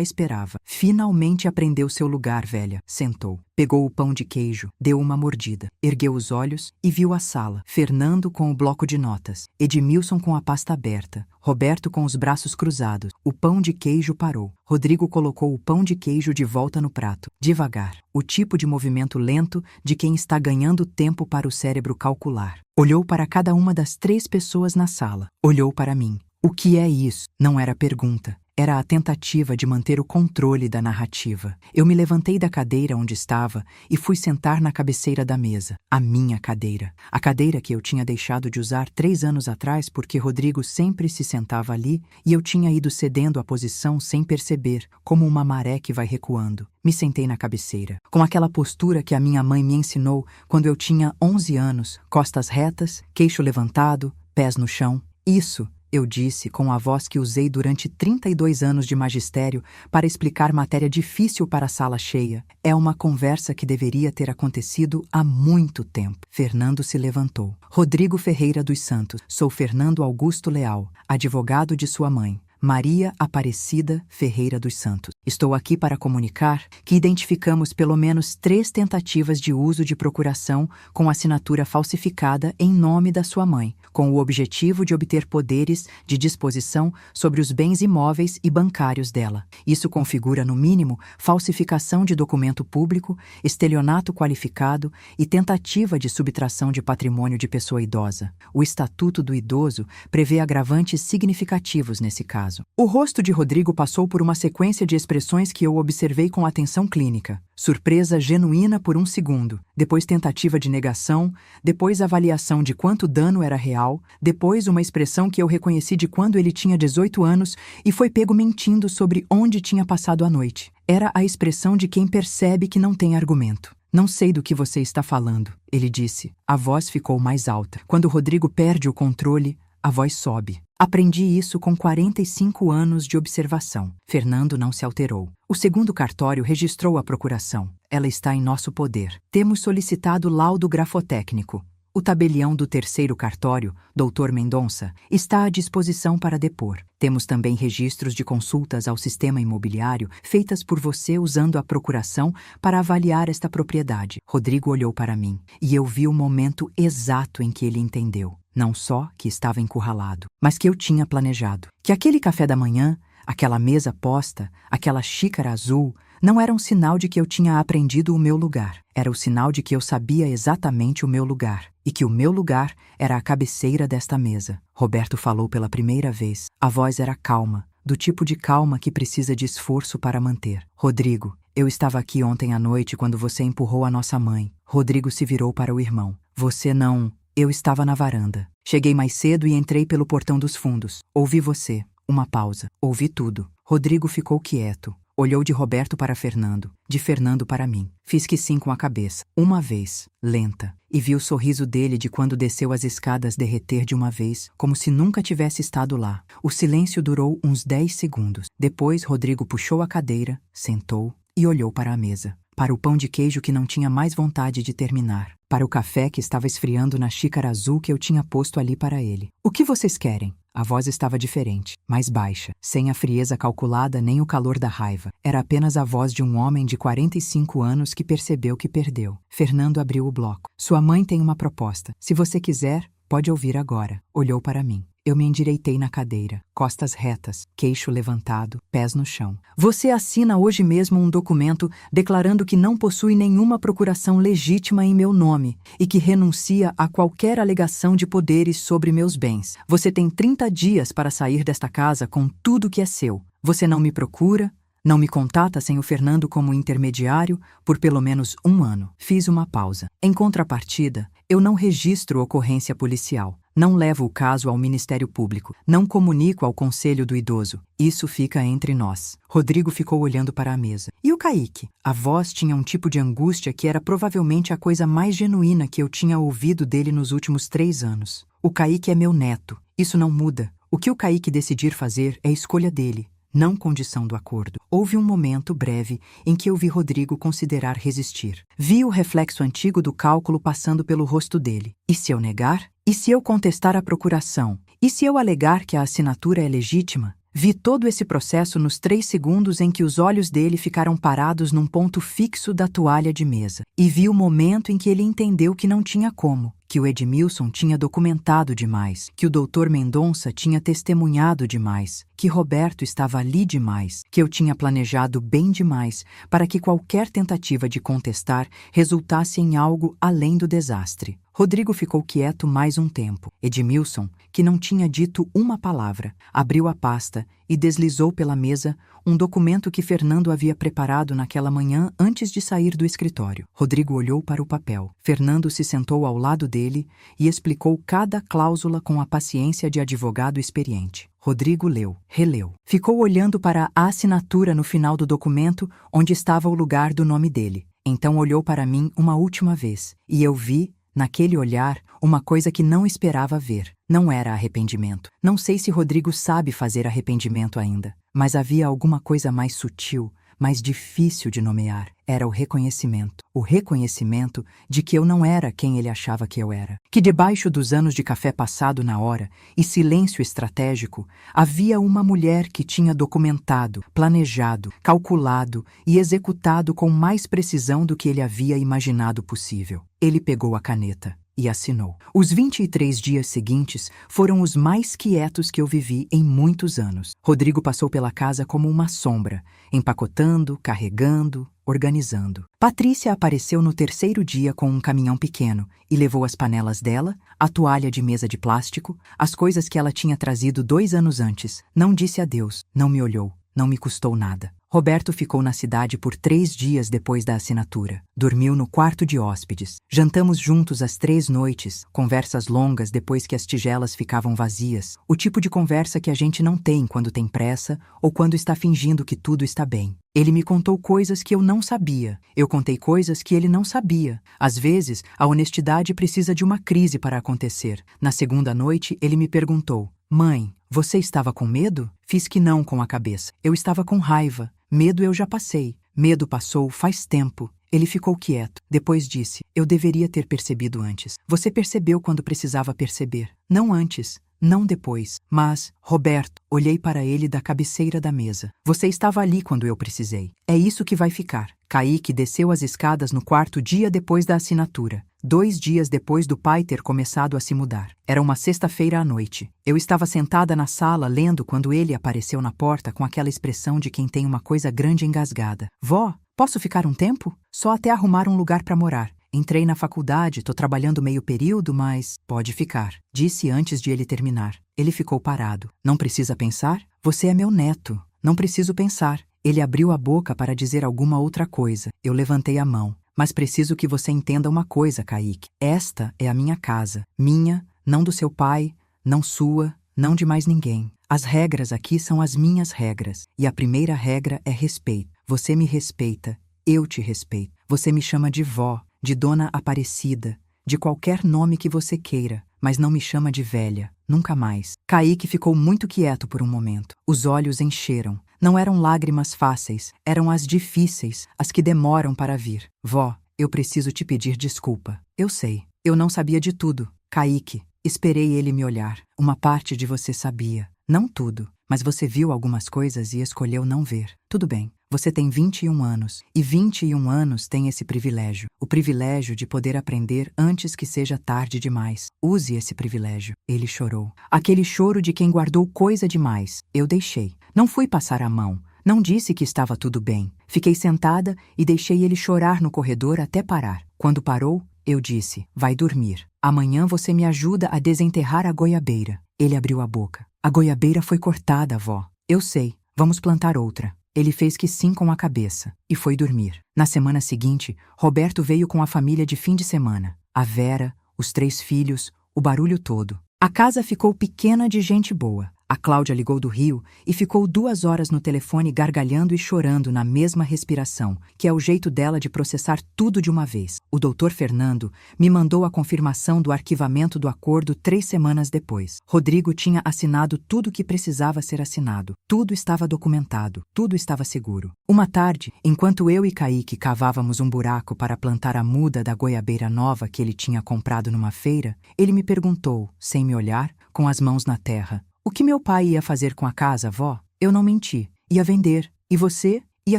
esperava. Finalmente aprendeu seu lugar, velha. Sentou. Pegou o pão de queijo, deu uma mordida, ergueu os olhos e viu a sala. Fernando com o bloco de notas, Edmilson com a pasta aberta, Roberto com os braços cruzados. O pão de queijo parou. Rodrigo colocou o pão de queijo de volta no prato. Devagar, o tipo de movimento lento de quem está ganhando tempo para o cérebro calcular. Olhou para cada uma das 3 pessoas na sala. Olhou para mim. O que é isso? Não era pergunta. Era a tentativa de manter o controle da narrativa. Eu me levantei da cadeira onde estava e fui sentar na cabeceira da mesa. A minha cadeira. A cadeira que eu tinha deixado de usar 3 anos atrás porque Rodrigo sempre se sentava ali e eu tinha ido cedendo a posição sem perceber, como uma maré que vai recuando. Me sentei na cabeceira, com aquela postura que a minha mãe me ensinou quando eu tinha 11 anos, costas retas, queixo levantado, pés no chão. Isso, eu disse com a voz que usei durante 32 anos de magistério para explicar matéria difícil para a sala cheia. É uma conversa que deveria ter acontecido há muito tempo. Fernando se levantou. Rodrigo Ferreira dos Santos. Sou Fernando Augusto Leal, advogado de sua mãe, Maria Aparecida Ferreira dos Santos. Estou aqui para comunicar que identificamos pelo menos 3 tentativas de uso de procuração com assinatura falsificada em nome da sua mãe, com o objetivo de obter poderes de disposição sobre os bens imóveis e bancários dela. Isso configura, no mínimo, falsificação de documento público, estelionato qualificado e tentativa de subtração de patrimônio de pessoa idosa. O Estatuto do Idoso prevê agravantes significativos nesse caso. O rosto de Rodrigo passou por uma sequência de expressões que eu observei com atenção clínica. Surpresa genuína por um segundo, depois tentativa de negação, depois avaliação de quanto dano era real, depois uma expressão que eu reconheci de quando ele tinha 18 anos e foi pego mentindo sobre onde tinha passado a noite. Era a expressão de quem percebe que não tem argumento. Não sei do que você está falando, ele disse. A voz ficou mais alta. Quando Rodrigo perde o controle, a voz sobe. Aprendi isso com 45 anos de observação. Fernando não se alterou. O segundo cartório registrou a procuração. Ela está em nosso poder. Temos solicitado laudo grafotécnico. O tabelião do terceiro cartório, Dr. Mendonça, está à disposição para depor. Temos também registros de consultas ao sistema imobiliário feitas por você usando a procuração para avaliar esta propriedade. Rodrigo olhou para mim e eu vi o momento exato em que ele entendeu. Não só que estava encurralado, mas que eu tinha planejado. Que aquele café da manhã, aquela mesa posta, aquela xícara azul, não era um sinal de que eu tinha aprendido o meu lugar. Era o sinal de que eu sabia exatamente o meu lugar. E que o meu lugar era a cabeceira desta mesa. Roberto falou pela primeira vez. A voz era calma, do tipo de calma que precisa de esforço para manter. Rodrigo, eu estava aqui ontem à noite quando você empurrou a nossa mãe. Rodrigo se virou para o irmão. Você não... Eu estava na varanda. Cheguei mais cedo e entrei pelo portão dos fundos. Ouvi você. Uma pausa. Ouvi tudo. Rodrigo ficou quieto. Olhou de Roberto para Fernando, de Fernando para mim. Fiz que sim com a cabeça. Uma vez, lenta. E vi o sorriso dele de quando desceu as escadas derreter de uma vez, como se nunca tivesse estado lá. O silêncio durou uns 10 segundos. Depois, Rodrigo puxou a cadeira, sentou e olhou para a mesa. Para o pão de queijo que não tinha mais vontade de terminar. Para o café que estava esfriando na xícara azul que eu tinha posto ali para ele. O que vocês querem? A voz estava diferente, mais baixa, sem a frieza calculada nem o calor da raiva. Era apenas a voz de um homem de 45 anos que percebeu que perdeu. Fernando abriu o bloco. Sua mãe tem uma proposta. Se você quiser, pode ouvir agora. Olhou para mim. Eu me endireitei na cadeira, costas retas, queixo levantado, pés no chão. Você assina hoje mesmo um documento declarando que não possui nenhuma procuração legítima em meu nome e que renuncia a qualquer alegação de poderes sobre meus bens. Você tem 30 dias para sair desta casa com tudo que é seu. Você não me procura, não me contata sem o Fernando como intermediário por pelo menos 1 ano. Fiz uma pausa. Em contrapartida, eu não registro ocorrência policial. Não levo o caso ao Ministério Público. Não comunico ao Conselho do Idoso. Isso fica entre nós. Rodrigo ficou olhando para a mesa. E o Kaique? A voz tinha um tipo de angústia que era provavelmente a coisa mais genuína que eu tinha ouvido dele nos últimos 3 anos. O Kaique é meu neto. Isso não muda. O que o Kaique decidir fazer é escolha dele, não condição do acordo. Houve um momento breve em que eu vi Rodrigo considerar resistir. Vi o reflexo antigo do cálculo passando pelo rosto dele. E se eu negar? E se eu contestar a procuração? E se eu alegar que a assinatura é legítima? Vi todo esse processo nos 3 segundos em que os olhos dele ficaram parados num ponto fixo da toalha de mesa. E vi o momento em que ele entendeu que não tinha como, que o Edmilson tinha documentado demais, que o Dr. Mendonça tinha testemunhado demais, que Roberto estava ali demais, que eu tinha planejado bem demais para que qualquer tentativa de contestar resultasse em algo além do desastre. Rodrigo ficou quieto mais um tempo. Edmilson, que não tinha dito uma palavra, abriu a pasta e deslizou pela mesa um documento que Fernando havia preparado naquela manhã antes de sair do escritório. Rodrigo olhou para o papel. Fernando se sentou ao lado dele e explicou cada cláusula com a paciência de advogado experiente. Rodrigo leu, releu. Ficou olhando para a assinatura no final do documento onde estava o lugar do nome dele. Então olhou para mim uma última vez e eu vi, naquele olhar, uma coisa que não esperava ver. Não era arrependimento. Não sei se Rodrigo sabe fazer arrependimento ainda, mas havia alguma coisa mais sutil, mais difícil de nomear. Era o reconhecimento. O reconhecimento de que eu não era quem ele achava que eu era. Que debaixo dos anos de café passado na hora e silêncio estratégico, havia uma mulher que tinha documentado, planejado, calculado e executado com mais precisão do que ele havia imaginado possível. Ele pegou a caneta e assinou. Os 23 dias seguintes foram os mais quietos que eu vivi em muitos anos. Rodrigo passou pela casa como uma sombra, empacotando, carregando, organizando. Patrícia apareceu no 3º dia com um caminhão pequeno e levou as panelas dela, a toalha de mesa de plástico, as coisas que ela tinha trazido 2 anos antes. Não disse adeus, não me olhou, não me custou nada. Roberto ficou na cidade por 3 dias depois da assinatura. Dormiu no quarto de hóspedes. Jantamos juntos as 3 noites, conversas longas depois que as tigelas ficavam vazias. O tipo de conversa que a gente não tem quando tem pressa ou quando está fingindo que tudo está bem. Ele me contou coisas que eu não sabia. Eu contei coisas que ele não sabia. Às vezes, a honestidade precisa de uma crise para acontecer. Na 2ª noite, ele me perguntou: "Mãe, você estava com medo?" Fiz que não com a cabeça. Eu estava com raiva. Medo eu já passei. Medo passou faz tempo. Ele ficou quieto. Depois disse: "Eu deveria ter percebido antes." Você percebeu quando precisava perceber. Não antes, não depois. Mas, Roberto, olhei para ele da cabeceira da mesa. Você estava ali quando eu precisei. É isso que vai ficar. Kaique desceu as escadas no 4º dia depois da assinatura. 2 dias depois do pai ter começado a se mudar. Era uma sexta-feira à noite. Eu estava sentada na sala lendo quando ele apareceu na porta com aquela expressão de quem tem uma coisa grande engasgada. "Vó, posso ficar um tempo? Só até arrumar um lugar para morar. Entrei na faculdade, tô trabalhando meio período, mas pode ficar", disse antes de ele terminar. Ele ficou parado. Não precisa pensar? Você é meu neto. Não preciso pensar. Ele abriu a boca para dizer alguma outra coisa. Eu levantei a mão. Mas preciso que você entenda uma coisa, Kaique. Esta é a minha casa. Minha, não do seu pai, não sua, não de mais ninguém. As regras aqui são as minhas regras. E a primeira regra é respeito. Você me respeita. Eu te respeito. Você me chama de vó, de dona Aparecida, de qualquer nome que você queira, mas não me chama de velha. Nunca mais. Kaique ficou muito quieto por um momento. Os olhos encheram. Não eram lágrimas fáceis, eram as difíceis, as que demoram para vir. Vó, eu preciso te pedir desculpa. Eu sei. Eu não sabia de tudo. Kaique, esperei ele me olhar. Uma parte de você sabia. Não tudo, mas você viu algumas coisas e escolheu não ver. Tudo bem. Você tem 21 anos, e 21 anos tem esse privilégio. O privilégio de poder aprender antes que seja tarde demais. Use esse privilégio. Ele chorou. Aquele choro de quem guardou coisa demais. Eu deixei. Não fui passar a mão. Não disse que estava tudo bem. Fiquei sentada e deixei ele chorar no corredor até parar. Quando parou, eu disse, vai dormir. Amanhã você me ajuda a desenterrar a goiabeira. Ele abriu a boca. A goiabeira foi cortada, avó. Eu sei. Vamos plantar outra. Ele fez que sim com a cabeça e foi dormir. Na semana seguinte, Roberto veio com a família de fim de semana. A Vera, os 3 filhos, o barulho todo. A casa ficou pequena de gente boa. A Cláudia ligou do Rio e ficou 2 horas no telefone gargalhando e chorando na mesma respiração, que é o jeito dela de processar tudo de uma vez. O doutor Fernando me mandou a confirmação do arquivamento do acordo 3 semanas depois. Rodrigo tinha assinado tudo o que precisava ser assinado. Tudo estava documentado, tudo estava seguro. Uma tarde, enquanto eu e Kaique cavávamos um buraco para plantar a muda da goiabeira nova que ele tinha comprado numa feira, ele me perguntou, sem me olhar, com as mãos na terra, o que meu pai ia fazer com a casa, vó? Eu não menti. Ia vender. E você? Ia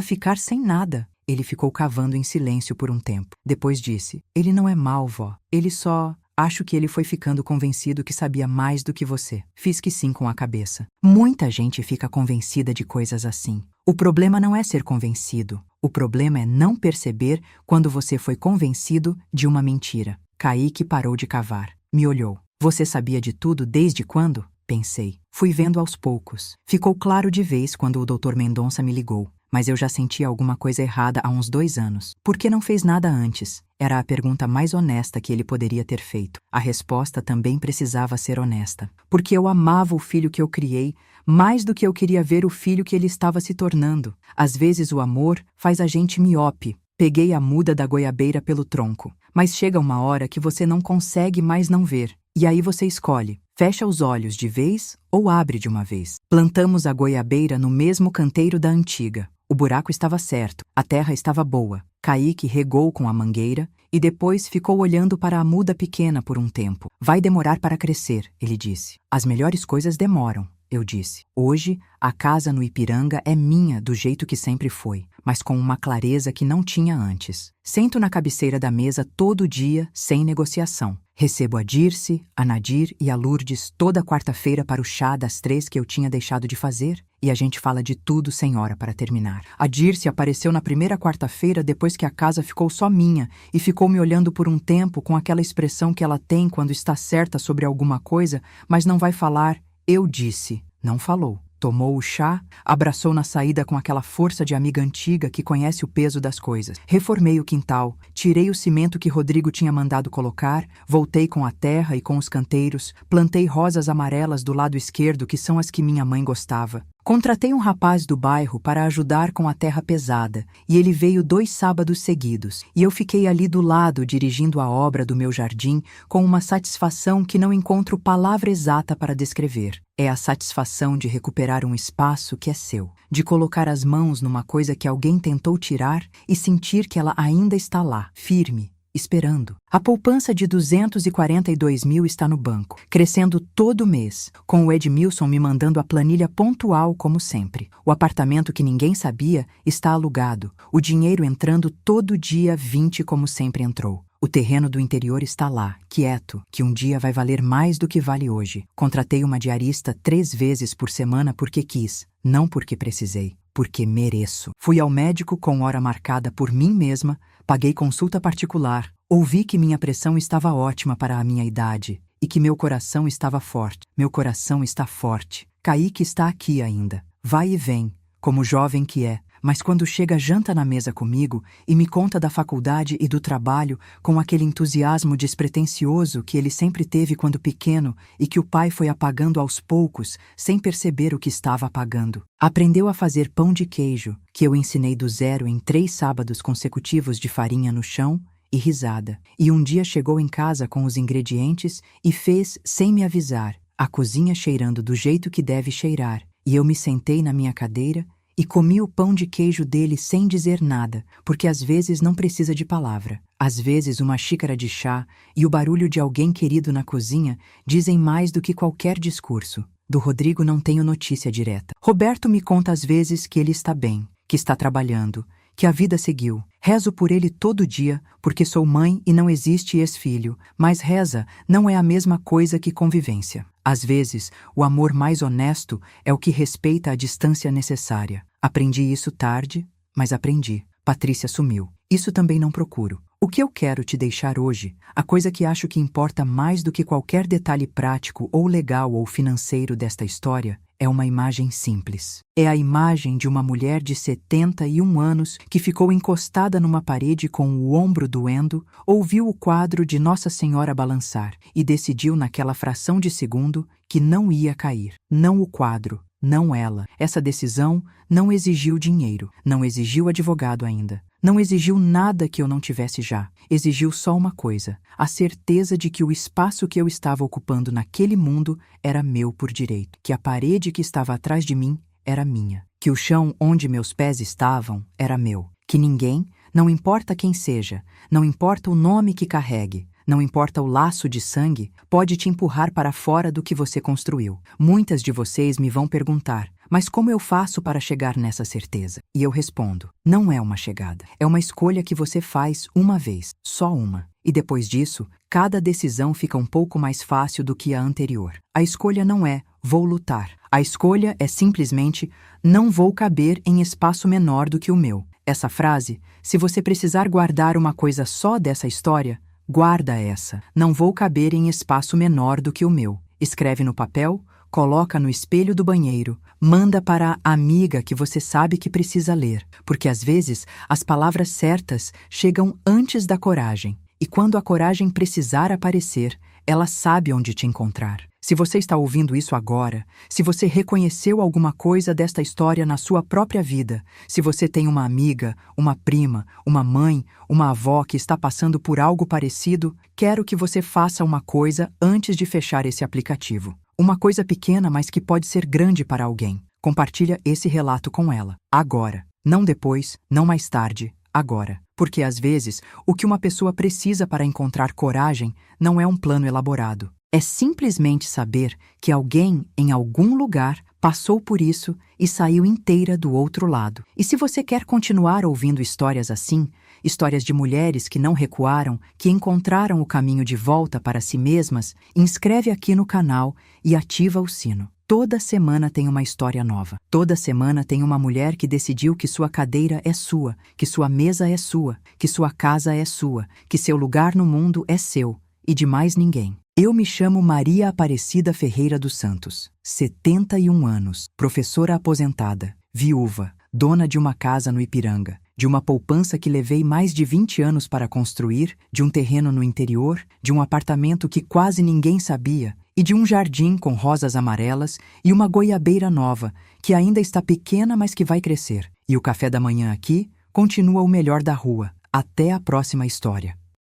ficar sem nada. Ele ficou cavando em silêncio por um tempo. Depois disse, ele não é mau, vó. Ele só... Acho que ele foi ficando convencido que sabia mais do que você. Fiz que sim com a cabeça. Muita gente fica convencida de coisas assim. O problema não é ser convencido. O problema é não perceber quando você foi convencido de uma mentira. Kaique parou de cavar. Me olhou. Você sabia de tudo desde quando? Pensei. Fui vendo aos poucos. Ficou claro de vez quando o Dr. Mendonça me ligou. Mas eu já sentia alguma coisa errada há uns 2 anos. Por que não fez nada antes? Era a pergunta mais honesta que ele poderia ter feito. A resposta também precisava ser honesta. Porque eu amava o filho que eu criei, mais do que eu queria ver o filho que ele estava se tornando. Às vezes o amor faz a gente miope. Peguei a muda da goiabeira pelo tronco. Mas chega uma hora que você não consegue mais não ver. E aí você escolhe. Fecha os olhos de vez ou abre de uma vez. Plantamos a goiabeira no mesmo canteiro da antiga. O buraco estava certo, a terra estava boa. Kaique regou com a mangueira e depois ficou olhando para a muda pequena por um tempo. Vai demorar para crescer, ele disse. As melhores coisas demoram, eu disse. Hoje, a casa no Ipiranga é minha do jeito que sempre foi, mas com uma clareza que não tinha antes. Sento na cabeceira da mesa todo dia, sem negociação. Recebo a Dirce, a Nadir e a Lourdes toda quarta-feira para o chá das 3 que eu tinha deixado de fazer, e a gente fala de tudo sem hora para terminar. A Dirce apareceu na primeira quarta-feira depois que a casa ficou só minha e ficou me olhando por um tempo com aquela expressão que ela tem quando está certa sobre alguma coisa, mas não vai falar. Eu disse. Não falou. Tomou o chá, abraçou na saída com aquela força de amiga antiga que conhece o peso das coisas. Reformei o quintal, tirei o cimento que Rodrigo tinha mandado colocar, voltei com a terra e com os canteiros, plantei rosas amarelas do lado esquerdo, que são as que minha mãe gostava. Contratei um rapaz do bairro para ajudar com a terra pesada, e ele veio 2 sábados seguidos, e eu fiquei ali do lado dirigindo a obra do meu jardim com uma satisfação que não encontro palavra exata para descrever. É a satisfação de recuperar um espaço que é seu, de colocar as mãos numa coisa que alguém tentou tirar e sentir que ela ainda está lá, firme, esperando. A poupança de 242 mil está no banco, crescendo todo mês, com o Edmilson me mandando a planilha pontual como sempre. O apartamento que ninguém sabia está alugado, o dinheiro entrando todo dia 20 como sempre entrou. O terreno do interior está lá, quieto, que um dia vai valer mais do que vale hoje. Contratei uma diarista 3 vezes por semana porque quis, não porque precisei, porque mereço. Fui ao médico com hora marcada por mim mesma, paguei consulta particular, ouvi que minha pressão estava ótima para a minha idade e que meu coração estava forte. Meu coração está forte. Kaique está aqui ainda. Vai e vem, como jovem que é, mas quando chega janta na mesa comigo e me conta da faculdade e do trabalho com aquele entusiasmo despretensioso que ele sempre teve quando pequeno e que o pai foi apagando aos poucos, sem perceber o que estava apagando. Aprendeu a fazer pão de queijo, que eu ensinei do zero em 3 sábados consecutivos de farinha no chão, e risada. E um dia chegou em casa com os ingredientes e fez sem me avisar, a cozinha cheirando do jeito que deve cheirar, e eu me sentei na minha cadeira e comi o pão de queijo dele sem dizer nada, porque às vezes não precisa de palavra. Às vezes uma xícara de chá e o barulho de alguém querido na cozinha dizem mais do que qualquer discurso. Do Rodrigo não tenho notícia direta. Roberto me conta às vezes que ele está bem, que está trabalhando, que a vida seguiu. Rezo por ele todo dia, porque sou mãe e não existe ex-filho, mas reza não é a mesma coisa que convivência. Às vezes, o amor mais honesto é o que respeita a distância necessária. Aprendi isso tarde, mas aprendi. Patrícia sumiu. Isso também não procuro. O que eu quero te deixar hoje, a coisa que acho que importa mais do que qualquer detalhe prático ou legal ou financeiro desta história, é uma imagem simples. É a imagem de uma mulher de 71 anos que ficou encostada numa parede com o ombro doendo, ouviu o quadro de Nossa Senhora balançar e decidiu naquela fração de segundo que não ia cair. Não o quadro, não ela. Essa decisão não exigiu dinheiro, não exigiu advogado ainda. Não exigiu nada que eu não tivesse já. Exigiu só uma coisa, a certeza de que o espaço que eu estava ocupando naquele mundo era meu por direito, que a parede que estava atrás de mim era minha, que o chão onde meus pés estavam era meu, que ninguém, não importa quem seja, não importa o nome que carregue, não importa o laço de sangue, pode te empurrar para fora do que você construiu. Muitas de vocês me vão perguntar, mas como eu faço para chegar nessa certeza? E eu respondo, não é uma chegada. É uma escolha que você faz uma vez, só uma. E depois disso, cada decisão fica um pouco mais fácil do que a anterior. A escolha não é, vou lutar. A escolha é simplesmente, não vou caber em espaço menor do que o meu. Essa frase, se você precisar guardar uma coisa só dessa história, guarda essa. Não vou caber em espaço menor do que o meu. Escreve no papel, coloca no espelho do banheiro, manda para a amiga que você sabe que precisa ler, porque às vezes as palavras certas chegam antes da coragem, e quando a coragem precisar aparecer, ela sabe onde te encontrar. Se você está ouvindo isso agora, se você reconheceu alguma coisa desta história na sua própria vida, se você tem uma amiga, uma prima, uma mãe, uma avó que está passando por algo parecido, quero que você faça uma coisa antes de fechar esse aplicativo. Uma coisa pequena, mas que pode ser grande para alguém. Compartilha esse relato com ela. Agora. Não depois, não mais tarde. Agora. Porque às vezes, o que uma pessoa precisa para encontrar coragem não é um plano elaborado. É simplesmente saber que alguém, em algum lugar, passou por isso e saiu inteira do outro lado. E se você quer continuar ouvindo histórias assim, histórias de mulheres que não recuaram, que encontraram o caminho de volta para si mesmas, inscreve aqui no canal e ativa o sino. Toda semana tem uma história nova. Toda semana tem uma mulher que decidiu que sua cadeira é sua, que sua mesa é sua, que sua casa é sua, que seu lugar no mundo é seu e de mais ninguém. Eu me chamo Maria Aparecida Ferreira dos Santos, 71 anos, professora aposentada, viúva, dona de uma casa no Ipiranga, de uma poupança que levei mais de 20 anos para construir, de um terreno no interior, de um apartamento que quase ninguém sabia e de um jardim com rosas amarelas e uma goiabeira nova, que ainda está pequena, mas que vai crescer. E o café da manhã aqui continua o melhor da rua. Até a próxima história.